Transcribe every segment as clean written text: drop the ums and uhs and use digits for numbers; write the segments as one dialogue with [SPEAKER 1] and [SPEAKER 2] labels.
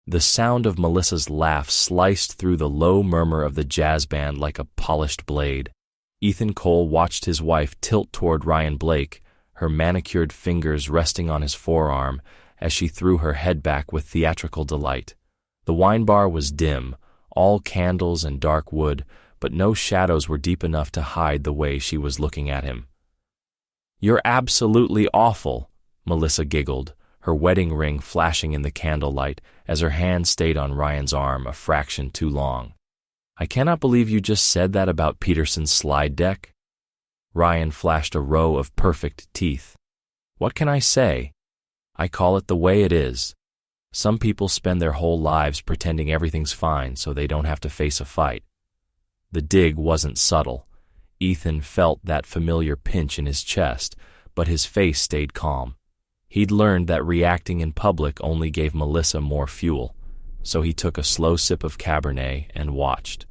[SPEAKER 1] The sound of Melissa's laugh sliced through the low murmur of the jazz band like a polished blade. Ethan Cole watched his wife tilt toward Ryan Blake, her manicured fingers resting on his forearm as she threw her head back with theatrical delight. The wine bar was dim, all candles and dark wood, but no shadows were deep enough to hide the way she was looking at him. "You're absolutely awful," Melissa giggled, her wedding ring flashing in the candlelight as her hand stayed on Ryan's arm a fraction too long. "I cannot believe you just said that about Peterson's slide deck." Ryan flashed a row of perfect teeth. "What can I say? I call it the way it is. Some people spend their whole lives pretending everything's fine so they don't have to face a fight." The dig wasn't subtle. Ethan felt that familiar pinch in his chest, but his face stayed calm. He'd learned that reacting in public only gave Melissa more fuel, so he took a slow sip of Cabernet and watched.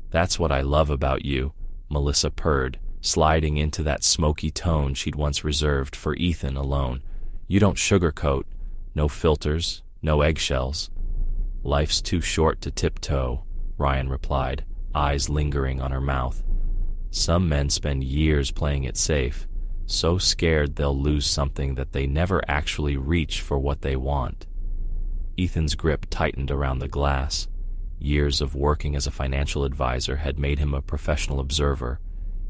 [SPEAKER 1] "That's what I love about you," Melissa purred, sliding into that smoky tone she'd once reserved for Ethan alone. "You don't sugarcoat, no filters, no eggshells." "Life's too short to tiptoe," Ryan replied, eyes lingering on her mouth. "Some men spend years playing it safe, so scared they'll lose something that they never actually reach for what they want." Ethan's grip tightened around the glass. Years of working as a financial advisor had made him a professional observer.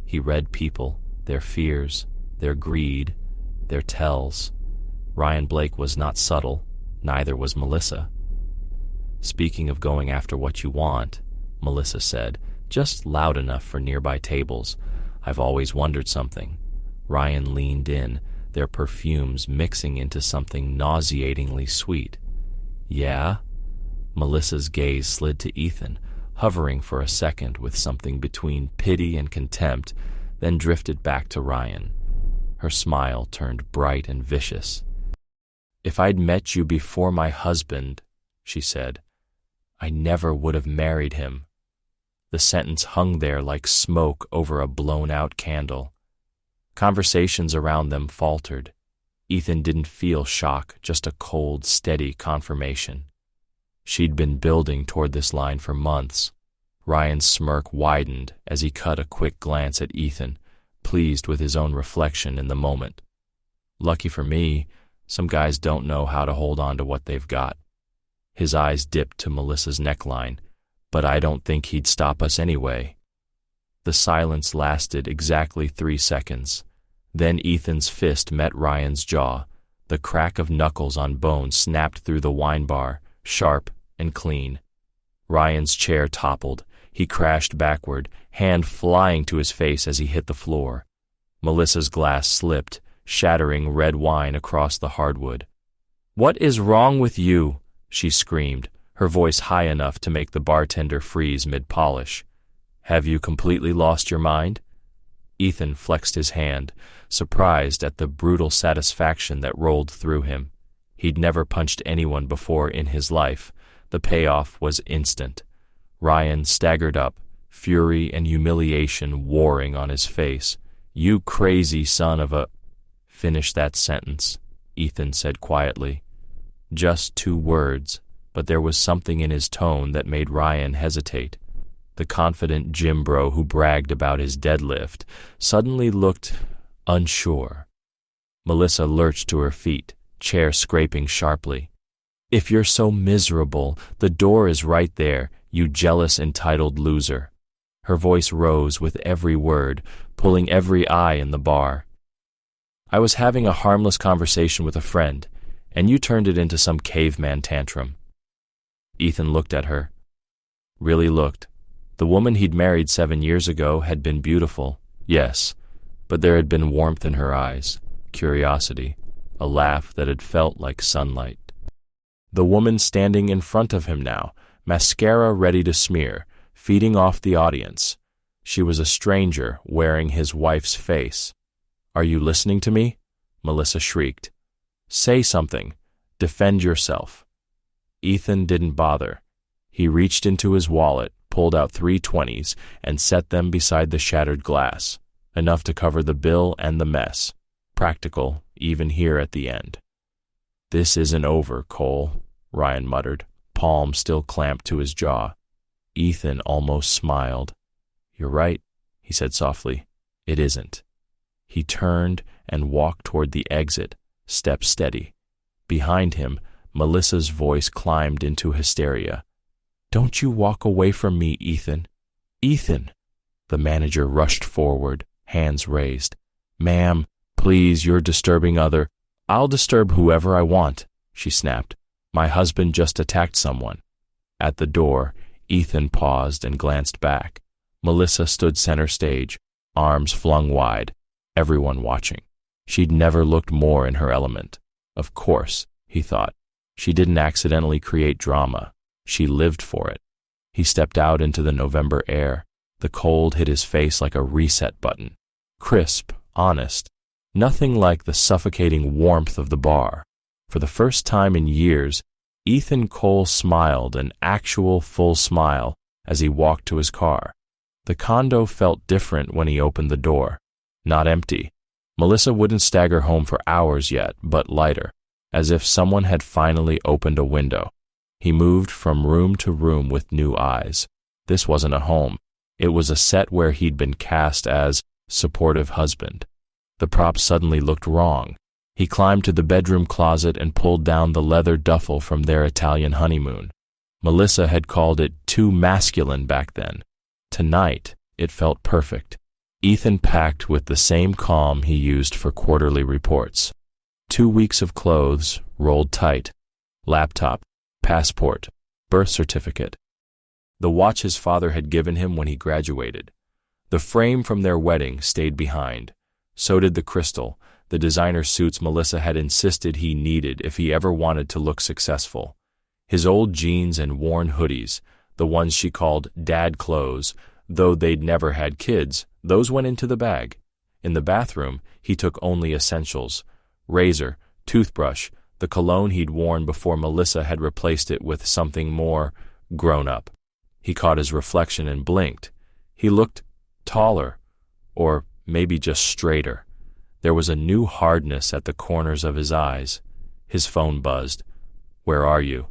[SPEAKER 1] He read people, their fears, their greed, their tells. Ryan Blake was not subtle, neither was Melissa. "Speaking of going after what you want," Melissa said, just loud enough for nearby tables, "I've always wondered something." Ryan leaned in, their perfumes mixing into something nauseatingly sweet. "Yeah?" Melissa's gaze slid to Ethan, hovering for a second with something between pity and contempt, then drifted back to Ryan. Her smile turned bright and vicious. "If I'd met you before my husband," she said, "I never would have married him." The sentence hung there like smoke over a blown-out candle. Conversations around them faltered. Ethan didn't feel shock, just a cold, steady confirmation. She'd been building toward this line for months. Ryan's smirk widened as he cut a quick glance at Ethan, pleased with his own reflection in the moment. "Lucky for me, some guys don't know how to hold on to what they've got." His eyes dipped to Melissa's neckline, "But I don't think he'd stop us anyway." The silence lasted exactly 3 seconds. Then Ethan's fist met Ryan's jaw. The crack of knuckles on bone snapped through the wine bar, sharp and clean. Ryan's chair toppled. He crashed backward, hand flying to his face as he hit the floor. Melissa's glass slipped, shattering red wine across the hardwood. "What is wrong with you?" she screamed, her voice high enough to make the bartender freeze mid-polish. "Have you completely lost your mind?" Ethan flexed his hand, surprised at the brutal satisfaction that rolled through him. He'd never punched anyone before in his life. The payoff was instant. Ryan staggered up, fury and humiliation warring on his face. "You crazy son of a—" "Finish that sentence," Ethan said quietly. Just 2 words, but there was something in his tone that made Ryan hesitate. The confident gym bro who bragged about his deadlift suddenly looked unsure. Melissa lurched to her feet, chair scraping sharply. "If you're so miserable, the door is right there, you jealous, entitled loser." Her voice rose with every word, pulling every eye in the bar. "I was having a harmless conversation with a friend, and you turned it into some caveman tantrum." Ethan looked at her. Really looked. The woman he'd married 7 years ago had been beautiful, yes, but there had been warmth in her eyes, curiosity, a laugh that had felt like sunlight. The woman standing in front of him now, mascara ready to smear, feeding off the audience. She was a stranger wearing his wife's face. "Are you listening to me?" Melissa shrieked. "Say something. Defend yourself." Ethan didn't bother. He reached into his wallet, pulled out 3 20s, and set them beside the shattered glass, enough to cover the bill and the mess. Practical, even here at the end. "This isn't over, Cole," Ryan muttered, palm still clamped to his jaw. Ethan almost smiled. "You're right," he said softly. "It isn't." He turned and walked toward the exit, step steady. Behind him, Melissa's voice climbed into hysteria. "Don't you walk away from me, Ethan. Ethan!" The manager rushed forward, hands raised. "Ma'am, please, you're disturbing other—" "I'll disturb whoever I want," she snapped. "My husband just attacked someone." At the door, Ethan paused and glanced back. Melissa stood center stage, arms flung wide, everyone watching. She'd never looked more in her element. Of course, he thought. She didn't accidentally create drama. She lived for it. He stepped out into the November air. The cold hit his face like a reset button. Crisp, honest. Nothing like the suffocating warmth of the bar. For the first time in years, Ethan Cole smiled, an actual full smile, as he walked to his car. The condo felt different when he opened the door. Not empty. Melissa wouldn't stagger home for hours yet, but lighter, as if someone had finally opened a window. He moved from room to room with new eyes. This wasn't a home. It was a set where he'd been cast as supportive husband. The props suddenly looked wrong. He climbed to the bedroom closet and pulled down the leather duffel from their Italian honeymoon. Melissa had called it too masculine back then. Tonight, it felt perfect. Ethan packed with the same calm he used for quarterly reports. 2 weeks of clothes, rolled tight. Laptop, passport, birth certificate. The watch his father had given him when he graduated. The frame from their wedding stayed behind. So did the crystal, the designer suits Melissa had insisted he needed if he ever wanted to look successful. His old jeans and worn hoodies, the ones she called dad clothes, though they'd never had kids, those went into the bag. In the bathroom, he took only essentials: razor, toothbrush, the cologne he'd worn before Melissa had replaced it with something more grown-up. He caught his reflection and blinked. He looked taller, or maybe just straighter. There was a new hardness at the corners of his eyes. His phone buzzed. "Where are you?"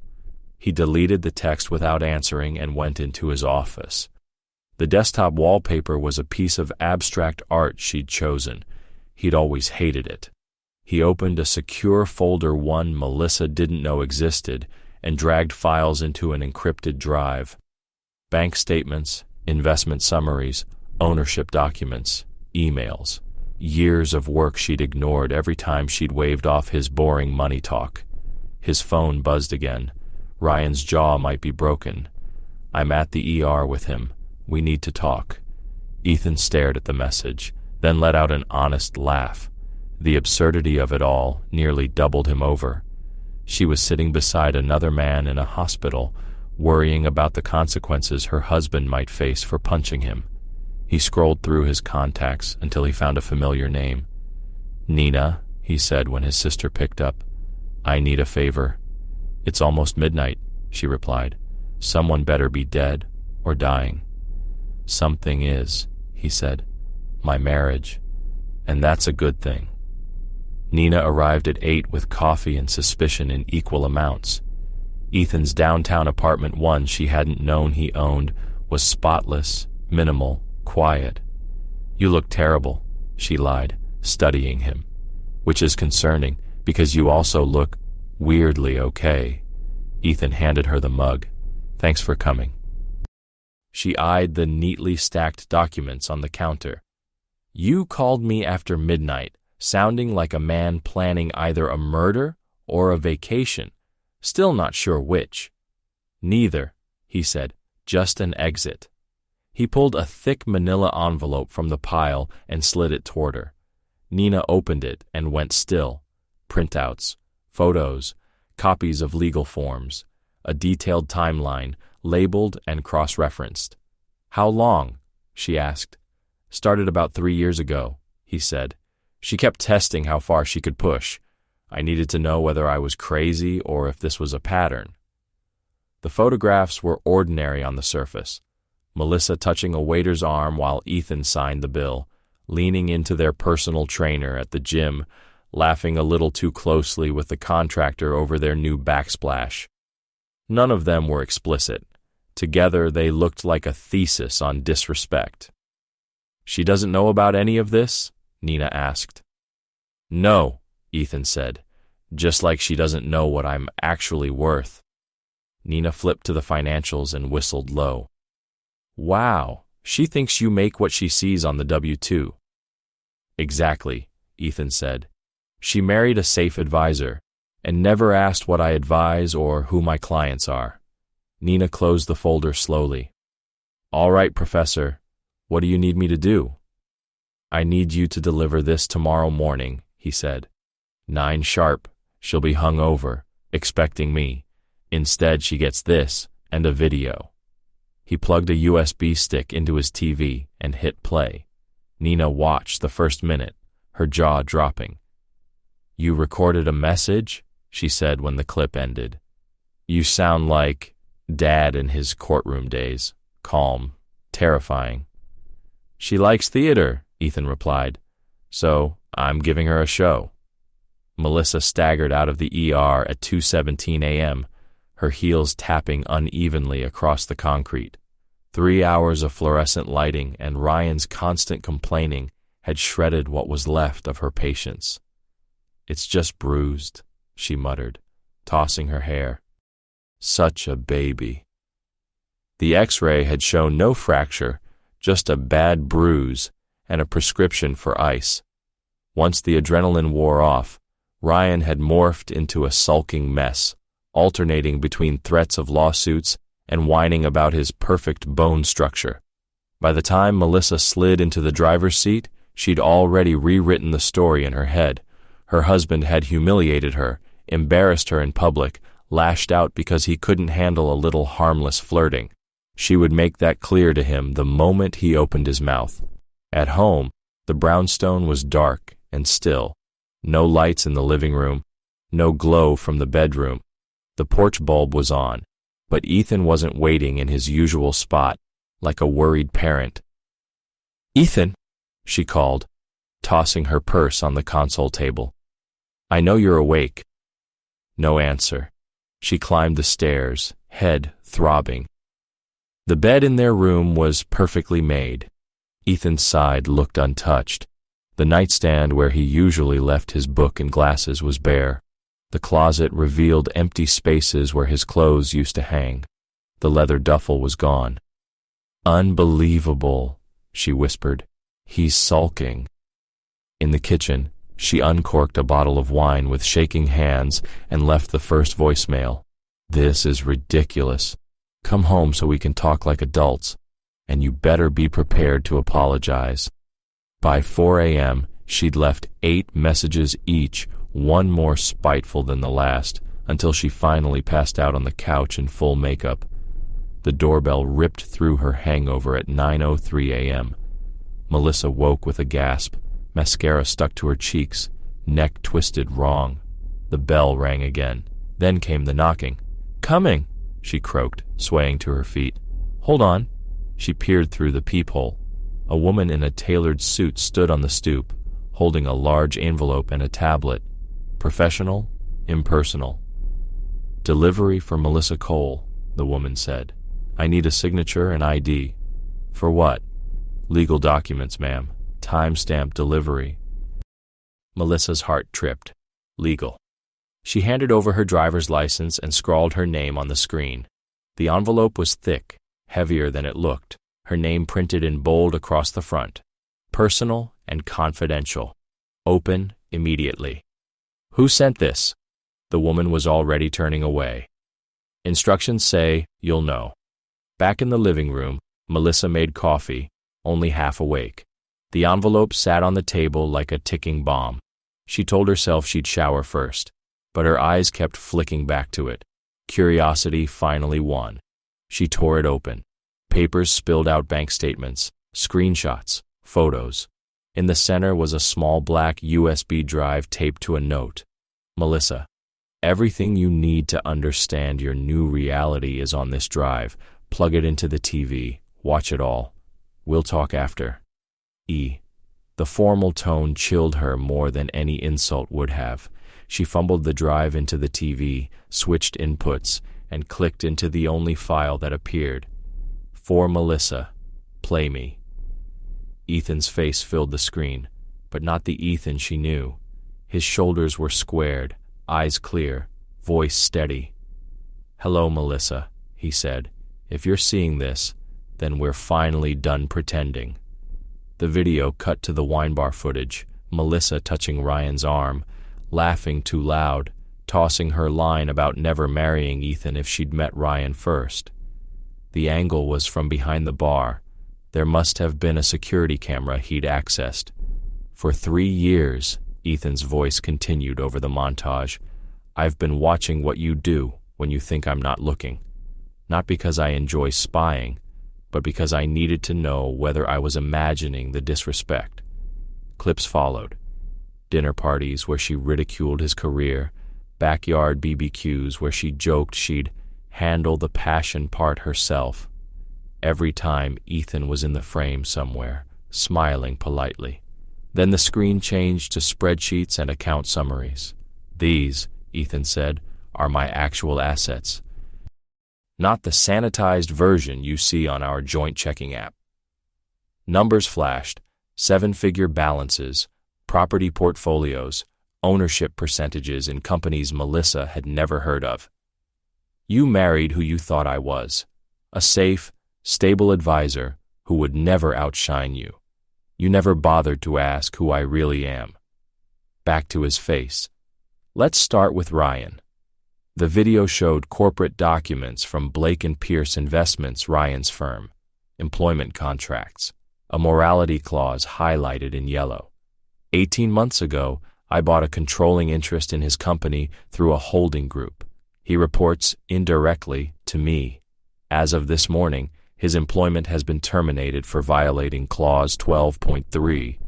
[SPEAKER 1] He deleted the text without answering and went into his office. The desktop wallpaper was a piece of abstract art she'd chosen. He'd always hated it. He opened a secure folder one Melissa didn't know existed and dragged files into an encrypted drive. Bank statements, investment summaries, ownership documents, emails. Years of work she'd ignored every time she'd waved off his boring money talk. His phone buzzed again. Ryan's jaw might be broken. "I'm at the ER with him. We need to talk." Ethan stared at the message, then let out an honest laugh. The absurdity of it all nearly doubled him over. She was sitting beside another man in a hospital, worrying about the consequences her husband might face for punching him. He scrolled through his contacts until he found a familiar name. "Nina," he said when his sister picked up. "I need a favor." "It's almost midnight," she replied. "Someone better be dead or dying." "Something is," he said. "My marriage. And that's a good thing." Nina arrived at 8 with coffee and suspicion in equal amounts. Ethan's downtown apartment, one she hadn't known he owned, was spotless, minimal, quiet. "You look terrible," she lied, studying him. "Which is concerning, because you also look weirdly okay." Ethan handed her the mug. "Thanks for coming." She eyed the neatly stacked documents on the counter. "You called me after midnight, sounding like a man planning either a murder or a vacation. Still not sure which." "Neither," he said, "just an exit." He pulled a thick manila envelope from the pile and slid it toward her. Nina opened it and went still. Printouts, photos, copies of legal forms, a detailed timeline, labeled and cross-referenced. "How long?" she asked. "Started about 3 years ago," he said. She kept testing how far she could push. I needed to know whether I was crazy or if this was a pattern. The photographs were ordinary on the surface. Melissa touching a waiter's arm while Ethan signed the bill, leaning into their personal trainer at the gym, laughing a little too closely with the contractor over their new backsplash. None of them were explicit. Together, they looked like a thesis on disrespect. "She doesn't know about any of this?" Nina asked. "No," Ethan said, "just like she doesn't know what I'm actually worth." Nina flipped to the financials and whistled low. "Wow, she thinks you make what she sees on the W-2. "Exactly," Ethan said. "She married a safe advisor and never asked what I advise or who my clients are." Nina closed the folder slowly. "All right, Professor. What do you need me to do?" "I need you to deliver this tomorrow morning," he said. 9 sharp, she'll be hung over, expecting me. Instead, she gets this and a video." He plugged a USB stick into his TV and hit play. Nina watched the first minute, her jaw dropping. "You recorded a message?" she said when the clip ended. "You sound like Dad in his courtroom days, calm, terrifying." "She likes theater," Ethan replied, "so I'm giving her a show." Melissa staggered out of the ER at 2:17 a.m., her heels tapping unevenly across the concrete. 3 hours of fluorescent lighting and Ryan's constant complaining had shredded what was left of her patience. "It's just bruised," she muttered, tossing her hair. "Such a baby." The X-ray had shown no fracture, just a bad bruise and a prescription for ice. Once the adrenaline wore off, Ryan had morphed into a sulking mess, alternating between threats of lawsuits and whining about his perfect bone structure. By the time Melissa slid into the driver's seat, she'd already rewritten the story in her head. Her husband had humiliated her, embarrassed her in public, lashed out because he couldn't handle a little harmless flirting. She would make that clear to him the moment he opened his mouth. At home, the brownstone was dark and still. No lights in the living room, no glow from the bedroom. The porch bulb was on, but Ethan wasn't waiting in his usual spot, like a worried parent. "Ethan," she called, tossing her purse on the console table. "I know you're awake." No answer. She climbed the stairs, head throbbing. The bed in their room was perfectly made. Ethan's side looked untouched. The nightstand where he usually left his book and glasses was bare. The closet revealed empty spaces where his clothes used to hang. The leather duffel was gone. "Unbelievable," she whispered. "He's sulking." In the kitchen, she uncorked a bottle of wine with shaking hands and left the first voicemail. "This is ridiculous. Come home so we can talk like adults, and you better be prepared to apologize." By 4 a.m., she'd left 8 messages each, one more spiteful than the last, until she finally passed out on the couch in full makeup. The doorbell ripped through her hangover at 9:03 a.m. Melissa woke with a gasp, mascara stuck to her cheeks, neck twisted wrong. The bell rang again. Then came the knocking. "Coming," she croaked, swaying to her feet. "Hold on." She peered through the peephole. A woman in a tailored suit stood on the stoop, holding a large envelope and a tablet. Professional, impersonal. "Delivery for Melissa Cole," the woman said. "I need a signature and ID." "For what?" "Legal documents, ma'am. Time-stamped delivery." Melissa's heart tripped. Legal. She handed over her driver's license and scrawled her name on the screen. The envelope was thick, heavier than it looked, her name printed in bold across the front. Personal and confidential. Open immediately. "Who sent this?" The woman was already turning away. "Instructions say you'll know." Back in the living room, Melissa made coffee, only half awake. The envelope sat on the table like a ticking bomb. She told herself she'd shower first, but her eyes kept flicking back to it. Curiosity finally won. She tore it open. Papers spilled out bank statements, screenshots, photos. In the center was a small black USB drive taped to a note. "Melissa, everything you need to understand your new reality is on this drive. Plug it into the TV. Watch it all. We'll talk after. E." The formal tone chilled her more than any insult would have. She fumbled the drive into the TV, switched inputs, and clicked into the only file that appeared. For Melissa, play me. Ethan's face filled the screen, but not the Ethan she knew. His shoulders were squared, eyes clear, voice steady. "Hello, Melissa," he said. "If you're seeing this, then we're finally done pretending." The video cut to the wine bar footage, Melissa touching Ryan's arm, laughing too loud, tossing her line about never marrying Ethan if she'd met Ryan first. The angle was from behind the bar. There must have been a security camera he'd accessed. "For 3 years," Ethan's voice continued over the montage, "I've been watching what you do when you think I'm not looking. Not because I enjoy spying, but because I needed to know whether I was imagining the disrespect." Clips followed. Dinner parties where she ridiculed his career, backyard BBQs where she joked she'd handle the passion part herself. Every time Ethan was in the frame somewhere, smiling politely. Then the screen changed to spreadsheets and account summaries. "These," Ethan said, "are my actual assets. Not the sanitized version you see on our joint checking app." Numbers flashed, 7-figure balances, property portfolios, ownership percentages in companies Melissa had never heard of. "You married who you thought I was, a safe, stable advisor who would never outshine you. You never bothered to ask who I really am." Back to his face. "Let's start with Ryan." The video showed corporate documents from Blake and Pierce Investments, Ryan's firm, employment contracts, a morality clause highlighted in yellow. 18 months ago, I bought a controlling interest in his company through a holding group. He reports indirectly to me. As of this morning, his employment has been terminated for violating Clause 12.3.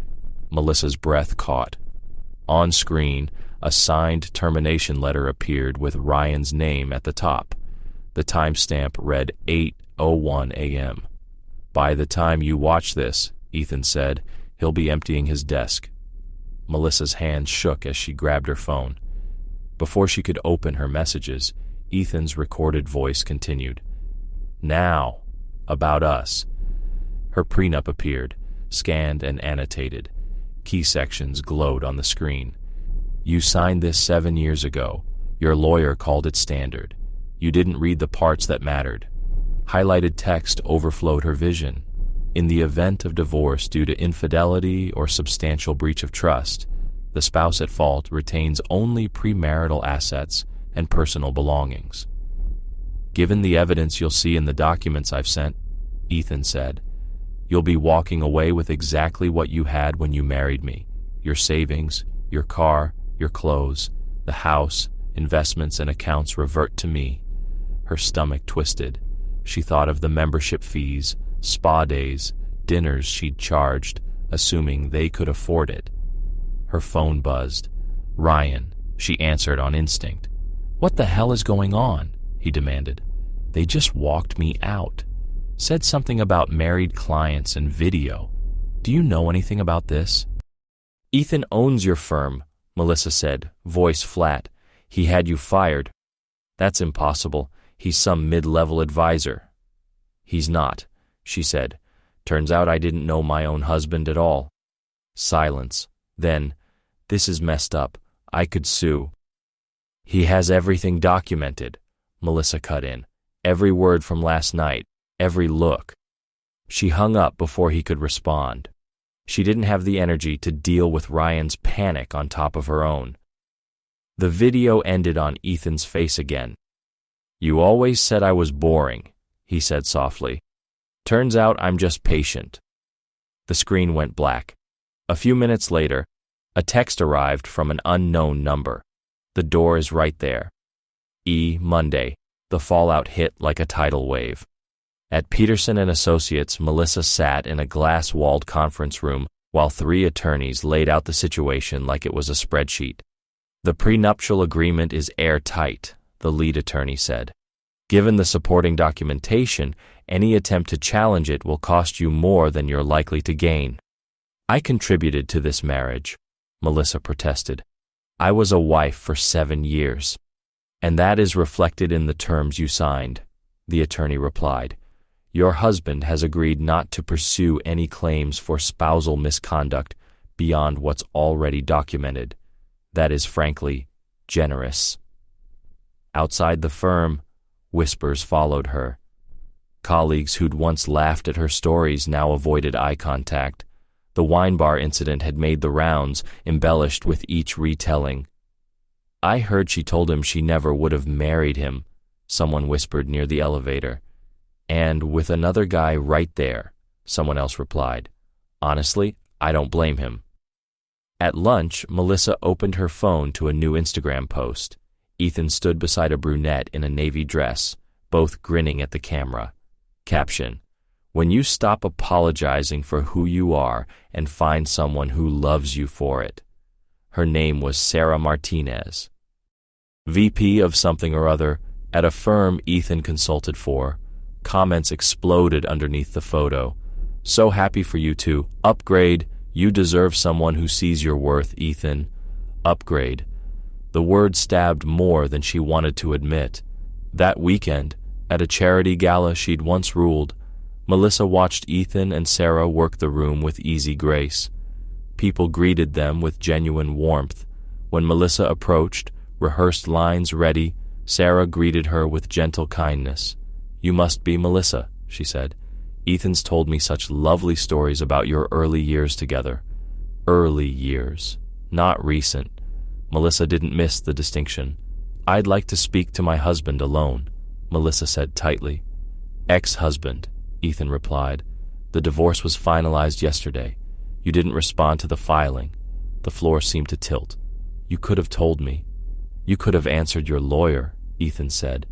[SPEAKER 1] Melissa's breath caught. On screen, a signed termination letter appeared with Ryan's name at the top. The timestamp read 8:01 a.m. "By the time you watch this," Ethan said, "he'll be emptying his desk." Melissa's hand shook as she grabbed her phone. Before she could open her messages, Ethan's recorded voice continued. "Now, about us." Her prenup appeared, scanned and annotated. Key sections glowed on the screen. "You signed this 7 years ago. Your lawyer called it standard. You didn't read the parts that mattered." Highlighted text overflowed her vision. "In the event of divorce due to infidelity or substantial breach of trust, the spouse at fault retains only premarital assets and personal belongings." "Given the evidence you'll see in the documents I've sent," Ethan said, "you'll be walking away with exactly what you had when you married me. Your savings, your car, your clothes, the house, investments and accounts revert to me." Her stomach twisted. She thought of the membership fees, spa days, dinners she'd charged, assuming they could afford it. Her phone buzzed. "Ryan," she answered on instinct. "What the hell is going on?" he demanded. "They just walked me out. Said something about married clients and video. Do you know anything about this?" "Ethan owns your firm," Melissa said, voice flat. "He had you fired." "That's impossible. He's some mid-level advisor." "He's not," she said. "Turns out I didn't know my own husband at all." Silence. Then, "This is messed up. I could sue." "He has everything documented," Melissa cut in. "Every word from last night, every look." She hung up before he could respond. She didn't have the energy to deal with Ryan's panic on top of her own. The video ended on Ethan's face again. "You always said I was boring," he said softly. "Turns out I'm just patient." The screen went black. A few minutes later, a text arrived from an unknown number. "The door is right there. Monday." The fallout hit like a tidal wave. At Peterson & Associates, Melissa sat in a glass-walled conference room while 3 attorneys laid out the situation like it was a spreadsheet. "The prenuptial agreement is airtight," the lead attorney said. "Given the supporting documentation, any attempt to challenge it will cost you more than you're likely to gain." "I contributed to this marriage," Melissa protested. "I was a wife for 7 years." "And that is reflected in the terms you signed," the attorney replied. "Your husband has agreed not to pursue any claims for spousal misconduct beyond what's already documented. That is frankly generous." Outside the firm, whispers followed her. Colleagues who'd once laughed at her stories now avoided eye contact. The wine bar incident had made the rounds, embellished with each retelling. "I heard she told him she never would have married him," someone whispered near the elevator. "And with another guy right there," someone else replied. "Honestly, I don't blame him." At lunch, Melissa opened her phone to a new Instagram post. Ethan stood beside a brunette in a navy dress, both grinning at the camera. Caption: "When you stop apologizing for who you are and find someone who loves you for it." Her name was Sarah Martinez, VP of something or other at a firm Ethan consulted for. Comments exploded underneath the photo. "So happy for you to upgrade. You deserve someone who sees your worth, Ethan." Upgrade. The word stabbed more than she wanted to admit. That weekend, at a charity gala she'd once ruled, Melissa watched Ethan and Sarah work the room with easy grace. People greeted them with genuine warmth. When Melissa approached, rehearsed lines ready, Sarah greeted her with gentle kindness. "You must be Melissa," she said. "Ethan's told me such lovely stories about your early years together." Early years, not recent. Melissa didn't miss the distinction. "I'd like to speak to my husband alone," Melissa said tightly. "Ex-husband," Ethan replied. "The divorce was finalized yesterday. You didn't respond to the filing." The floor seemed to tilt. "You could have told me." "You could have answered your lawyer," Ethan said.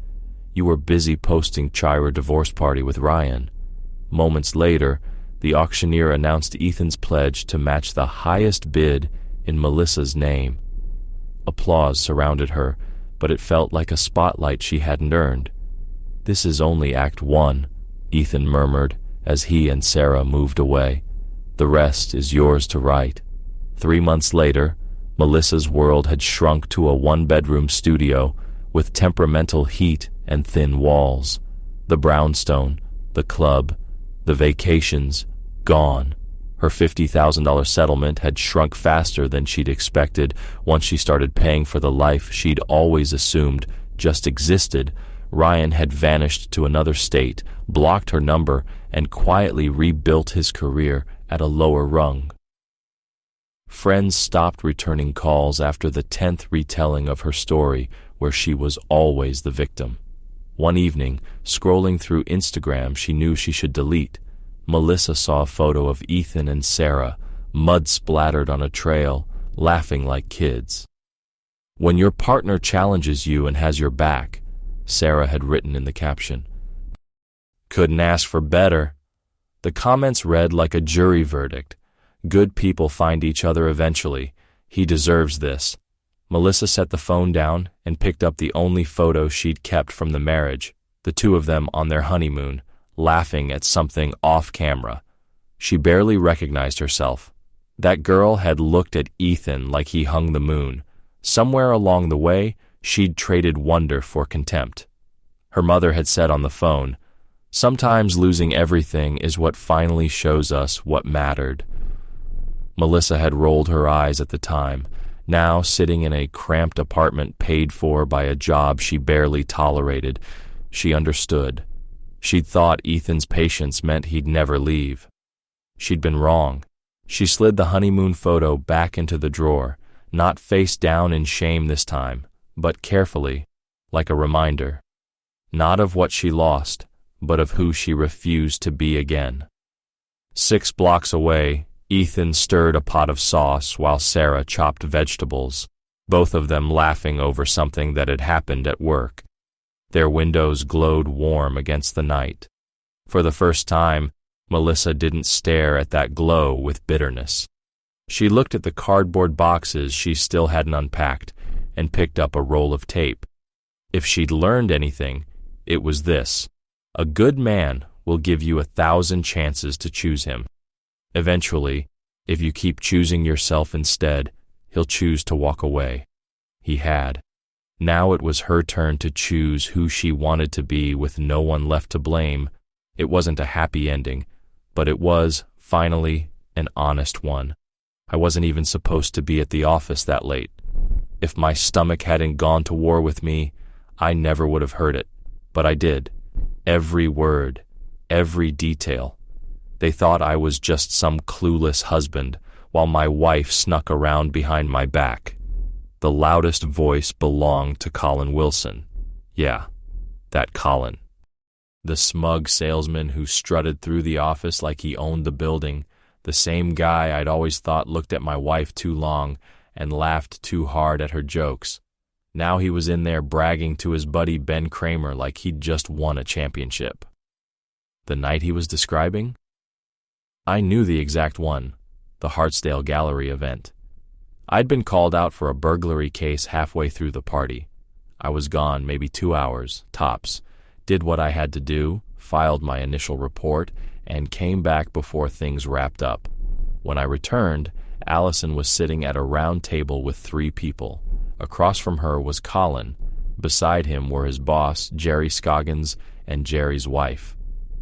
[SPEAKER 1] "You were busy posting Chira divorce party with Ryan." Moments later, the auctioneer announced Ethan's pledge to match the highest bid in Melissa's name. Applause surrounded her, but it felt like a spotlight she hadn't earned. "This is only Act 1, Ethan murmured as he and Sarah moved away. "The rest is yours to write." 3 months later, Melissa's world had shrunk to a one-bedroom studio with temperamental heat and thin walls. The brownstone, the club, the vacations, gone. Her $50,000 settlement had shrunk faster than she'd expected once she started paying for the life she'd always assumed just existed. Ryan had vanished to another state, blocked her number, and quietly rebuilt his career at a lower rung. Friends stopped returning calls after the 10th retelling of her story, where she was always the victim. One evening, scrolling through Instagram she knew she should delete, Melissa saw a photo of Ethan and Sarah, mud splattered on a trail, laughing like kids. "When your partner challenges you and has your back," Sarah had written in the caption. "Couldn't ask for better." The comments read like a jury verdict. "Good people find each other eventually. He deserves this." Melissa set the phone down and picked up the only photo she'd kept from the marriage, the two of them on their honeymoon, laughing at something off camera. She barely recognized herself. That girl had looked at Ethan like he hung the moon. Somewhere along the way, she'd traded wonder for contempt. Her mother had said on the phone, "Sometimes losing everything is what finally shows us what mattered." Melissa had rolled her eyes at the time, now sitting in a cramped apartment paid for by a job she barely tolerated. She understood. She'd thought Ethan's patience meant he'd never leave. She'd been wrong. She slid the honeymoon photo back into the drawer, not face down in shame this time, but carefully, like a reminder. Not of what she lost, but of who she refused to be again. 6 blocks away, Ethan stirred a pot of sauce while Sarah chopped vegetables, both of them laughing over something that had happened at work. Their windows glowed warm against the night. For the first time, Melissa didn't stare at that glow with bitterness. She looked at the cardboard boxes she still hadn't unpacked and picked up a roll of tape. If she'd learned anything, it was this: a good man will give you 1,000 chances to choose him. Eventually, if you keep choosing yourself instead, he'll choose to walk away. He had. Now it was her turn to choose who she wanted to be with no one left to blame. It wasn't a happy ending, but it was, finally, an honest one. I wasn't even supposed to be at the office that late. If my stomach hadn't gone to war with me, I never would have heard it. But I did. Every word, every detail. They thought I was just some clueless husband, while my wife snuck around behind my back. The loudest voice belonged to Colin Wilson. Yeah, that Colin. The smug salesman who strutted through the office like he owned the building, the same guy I'd always thought looked at my wife too long and laughed too hard at her jokes. Now he was in there bragging to his buddy Ben Kramer like he'd just won a championship. The night he was describing? I knew the exact one, the Hartsdale Gallery event. I'd been called out for a burglary case halfway through the party. I was gone maybe 2 hours, tops, did what I had to do, filed my initial report, and came back before things wrapped up. When I returned, Allison was sitting at a round table with 3 people. Across from her was Colin. Beside him were his boss, Jerry Scoggins, and Jerry's wife.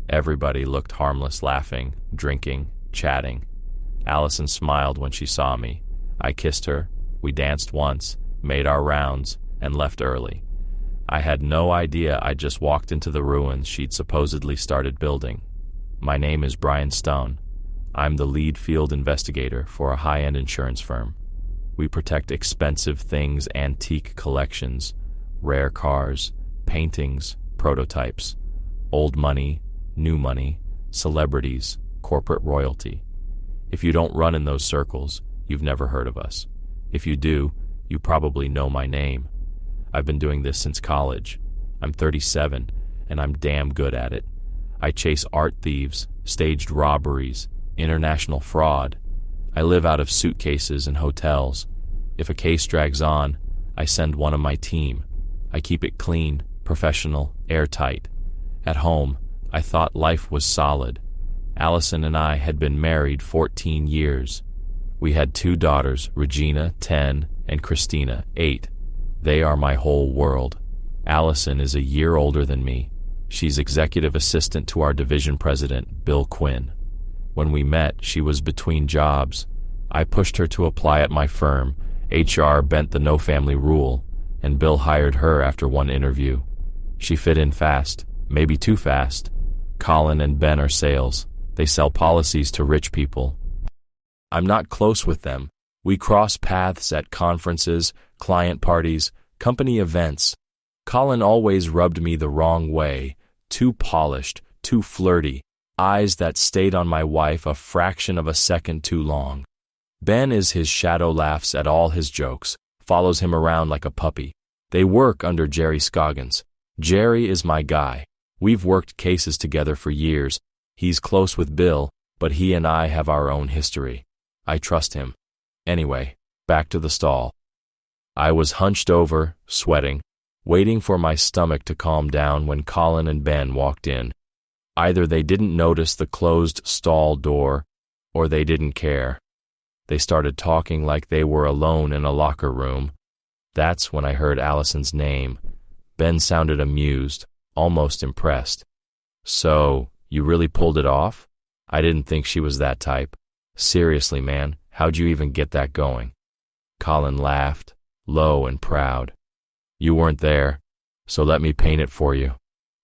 [SPEAKER 1] Everybody looked harmless, laughing, drinking, chatting. Allison smiled when she saw me. I kissed her, we danced once, made our rounds, and left early. I had no idea I'd just walked into the ruins she'd supposedly started building. My name is Brian Stone. I'm the lead field investigator for a high-end insurance firm. We protect expensive things, antique collections, rare cars, paintings, prototypes, old money, new money, celebrities, corporate royalty. If you don't run in those circles, you've never heard of us. If you do, you probably know my name. I've been doing this since college. I'm 37, and I'm damn good at it. I chase art thieves, staged robberies, international fraud. I live out of suitcases and hotels. If a case drags on, I send one of my team. I keep it clean, professional, airtight. At home, I thought life was solid. Allison and I had been married 14 years. We had 2 daughters, Regina, 10, and Christina, 8. They are my whole world. Allison is a year older than me. She's executive assistant to our division president, Bill Quinn. When we met, she was between jobs. I pushed her to apply at my firm. HR bent the no-family rule, and Bill hired her after one interview. She fit in fast, maybe too fast. Colin and Ben are sales. They sell policies to rich people. I'm not close with them. We cross paths at conferences, client parties, company events. Colin always rubbed me the wrong way, too polished, too flirty, eyes that stayed on my wife a fraction of a second too long. Ben is his shadow, laughs at all his jokes, follows him around like a puppy. They work under Jerry Scoggins. Jerry is my guy. We've worked cases together for years. He's close with Bill, but he and I have our own history. I trust him. Anyway, back to the stall. I was hunched over, sweating, waiting for my stomach to calm down when Colin and Ben walked in. Either they didn't notice the closed stall door, or they didn't care. They started talking like they were alone in a locker room. That's when I heard Allison's name. Ben sounded amused, almost impressed. So, you really pulled it off? I didn't think she was that type. Seriously, man, how'd you even get that going? Colin laughed, low and proud. You weren't there, so let me paint it for you.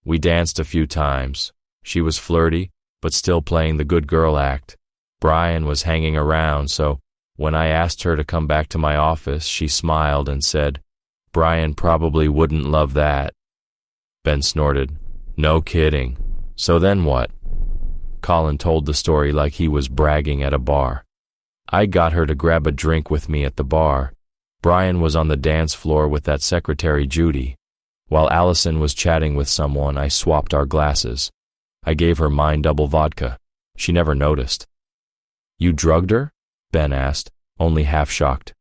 [SPEAKER 1] We danced a few times. She was flirty, but still playing the good girl act. Brian was hanging around, so when I asked her to come back to my office, she smiled and said, Brian probably wouldn't love that. Ben snorted. No kidding. So then what? Colin told the story like he was bragging at a bar. I got her to grab a drink with me at the bar. Brian was on the dance floor with that secretary Judy. While Allison was chatting with someone, I swapped our glasses. I gave her mine double vodka. She never noticed. You drugged her? Ben asked, only half shocked.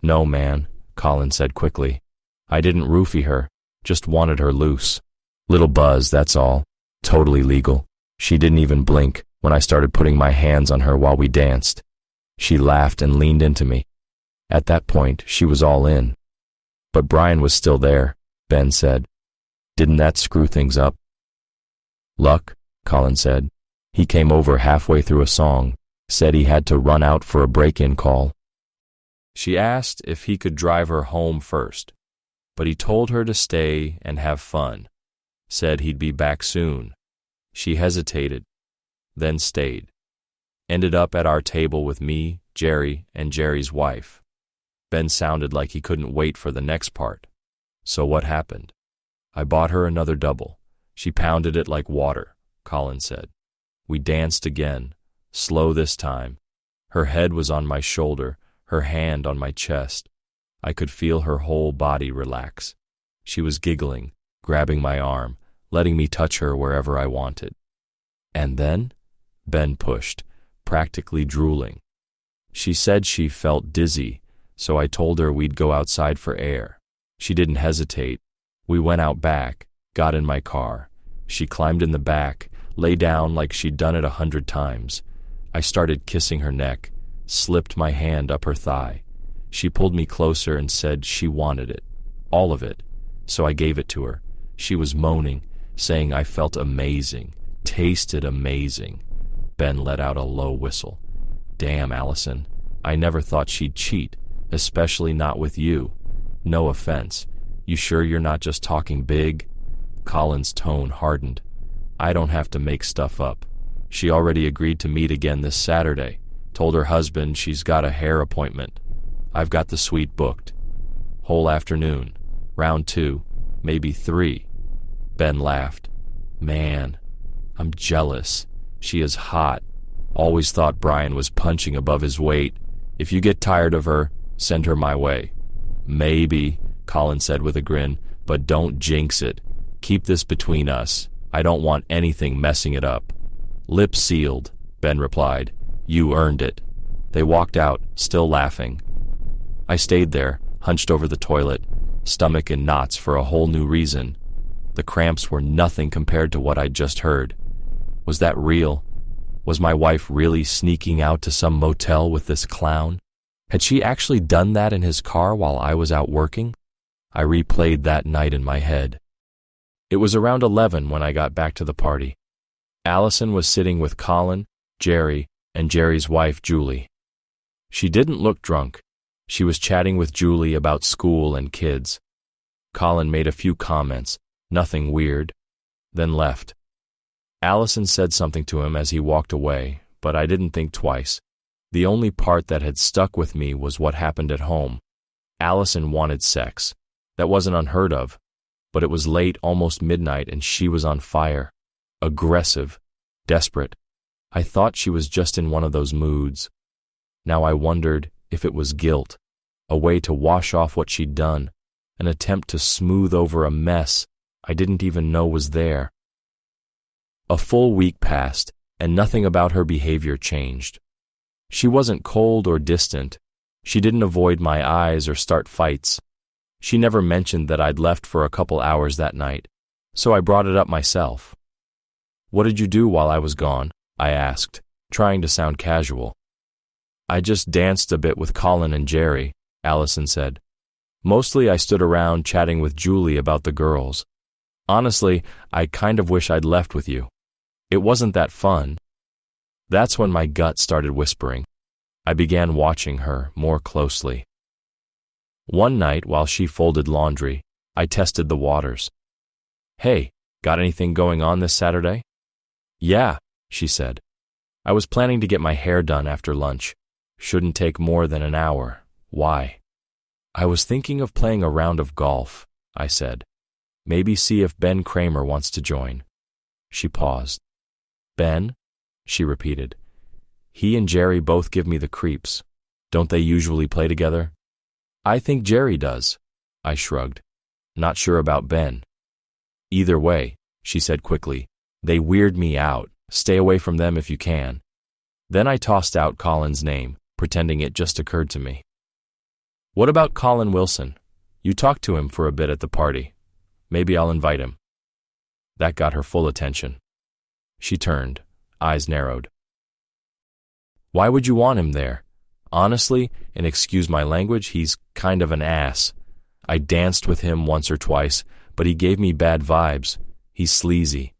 [SPEAKER 1] No, man, Colin said quickly. I didn't roofie her, just wanted her loose. Little buzz, that's all. Totally legal. She didn't even blink when I started putting my hands on her while we danced. She laughed and leaned into me. At that point, she was all in. But Brian was still there, Ben said. Didn't that screw things up? Luck, Colin said. He came over halfway through a song, said he had to run out for a break-in call. She asked if he could drive her home first, but he told her to stay and have fun, said he'd be back soon. She hesitated, then stayed. Ended up at our table with me, Jerry, and Jerry's wife. Ben sounded like he couldn't wait for the next part. So what happened? I bought her another double. She pounded it like water, Colin said. We danced again, slow this time. Her head was on my shoulder, her hand on my chest. I could feel her whole body relax. She was giggling, grabbing my arm, letting me touch her wherever I wanted. And then, Ben pushed, practically drooling. She said she felt dizzy, so I told her we'd go outside for air. She didn't hesitate. We went out back, got in my car. She climbed in the back, lay down like she'd done it 100 times. I started kissing her neck, slipped my hand up her thigh. She pulled me closer and said she wanted it, all of it, so I gave it to her. She was moaning, saying I felt amazing, tasted amazing. Ben let out a low whistle. Damn, Allison, I never thought she'd cheat, especially not with you. No offense. You sure you're not just talking big? Colin's tone hardened. I don't have to make stuff up. She already agreed to meet again this Saturday. Told her husband she's got a hair appointment. I've got the suite booked. Whole afternoon. Round 2, maybe 3. Ben laughed. Man, I'm jealous. She is hot. Always thought Brian was punching above his weight. If you get tired of her, send her my way. Maybe, Colin said with a grin, but don't jinx it. Keep this between us. I don't want anything messing it up. Lips sealed, Ben replied. You earned it. They walked out, still laughing. I stayed there, hunched over the toilet, stomach in knots for a whole new reason. The cramps were nothing compared to what I'd just heard. Was that real? Was my wife really sneaking out to some motel with this clown? Had she actually done that in his car while I was out working? I replayed that night in my head. It was around 11 when I got back to the party. Allison was sitting with Colin, Jerry, and Jerry's wife, Julie. She didn't look drunk. She was chatting with Julie about school and kids. Colin made a few comments, nothing weird, then left. Allison said something to him as he walked away, but I didn't think twice. The only part that had stuck with me was what happened at home. Allison wanted sex. That wasn't unheard of, but it was late, almost midnight, and she was on fire. Aggressive, desperate. I thought she was just in one of those moods. Now I wondered if it was guilt, a way to wash off what she'd done, an attempt to smooth over a mess I didn't even know was there. A full week passed, and nothing about her behavior changed. She wasn't cold or distant. She didn't avoid my eyes or start fights. She never mentioned that I'd left for a couple hours that night, so I brought it up myself. What did you do while I was gone? I asked, trying to sound casual. I just danced a bit with Colin and Jerry, Allison said. Mostly I stood around chatting with Julie about the girls. Honestly, I kind of wish I'd left with you. It wasn't that fun. That's when my gut started whispering. I began watching her more closely. One night, while she folded laundry, I tested the waters. Hey, got anything going on this Saturday? Yeah, she said. I was planning to get my hair done after lunch. Shouldn't take more than an hour. Why? I was thinking of playing a round of golf, I said. Maybe see if Ben Kramer wants to join. She paused. Ben? She repeated. He and Jerry both give me the creeps. Don't they usually play together? I think Jerry does. I shrugged. Not sure about Ben. Either way, she said quickly, they weird me out. Stay away from them if you can. Then I tossed out Colin's name, pretending it just occurred to me. What about Colin Wilson? You talked to him for a bit at the party. Maybe I'll invite him. That got her full attention. She turned, eyes narrowed. Why would you want him there? Honestly, and excuse my language, he's kind of an ass. I danced with him once or twice, but he gave me bad vibes. He's sleazy.